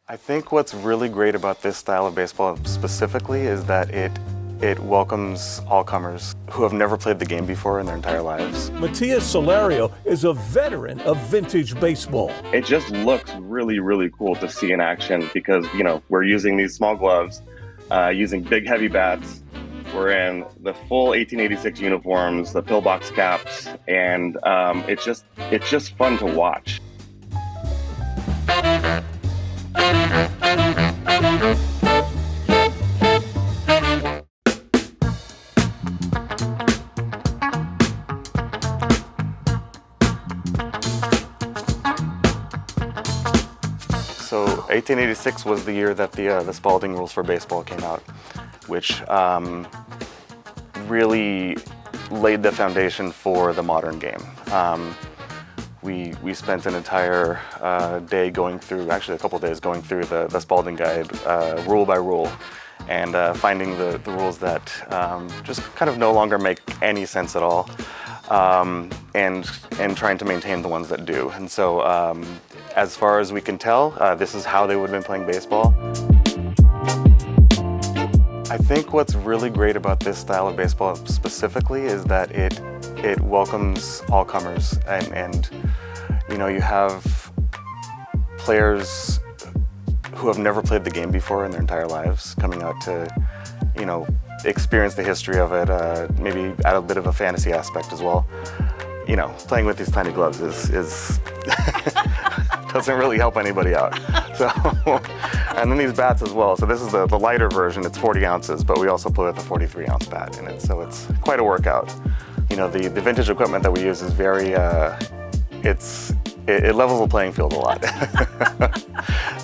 I think what's really great about this style of baseball specifically is that it welcomes all comers who have never played the game before in their entire lives. Matías Solorio is a veteran of vintage baseball. It just looks really, really cool to see in action because, we're using these small gloves, using big, heavy bats. We're in the full 1886 uniforms, the pillbox caps, and it's just fun to watch. So 1886 was the year that the Spalding rules for baseball came out, which really laid the foundation for the modern game. We spent an entire day going through, actually a couple days going through the Spalding guide rule by rule and finding the rules that just kind of no longer make any sense at all, and trying to maintain the ones that do. And so as far as we can tell, this is how they would have been playing baseball. I think what's really great about this style of baseball specifically is that it welcomes all comers, and you have players who have never played the game before in their entire lives coming out to experience the history of it, maybe add a bit of a fantasy aspect as well. Playing with these tiny gloves is doesn't really help anybody out. So, and then these bats as well. So this is the lighter version. It's 40 ounces, but we also play with a 43-ounce bat in it. So it's quite a workout. The vintage equipment that we use is very, it levels the playing field a lot.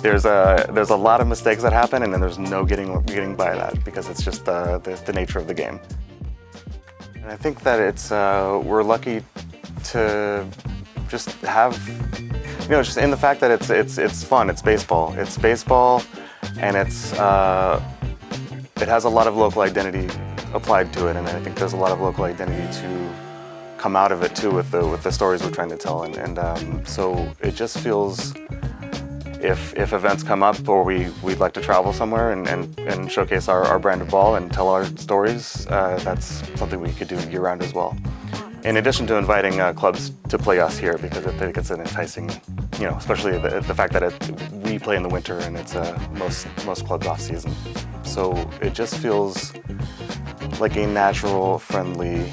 There's a lot of mistakes that happen, and then there's no getting by that because it's just the nature of the game. And I think that we're lucky to just have, just in the fact that it's fun. It's baseball. It's baseball, and it has a lot of local identity applied to it, and I think there's a lot of local identity to come out of it too with the stories we're trying to tell, and so it just feels, if events come up or we'd like to travel somewhere and showcase our brand of ball and tell our stories, that's something we could do year-round as well. In addition to inviting clubs to play us here, because I think it's an enticing, especially the fact that we play in the winter and it's most clubs off season. So it just feels like a natural, friendly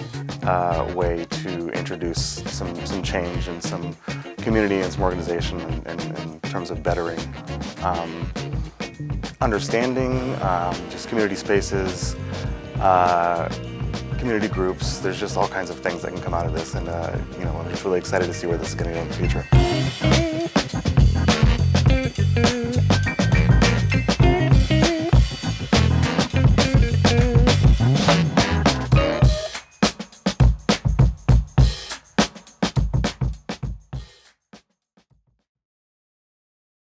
way to introduce some change and some community and some organization in terms of bettering understanding, just community spaces, community groups. There's just all kinds of things that can come out of this, and I'm just really excited to see where this is going to go in the future.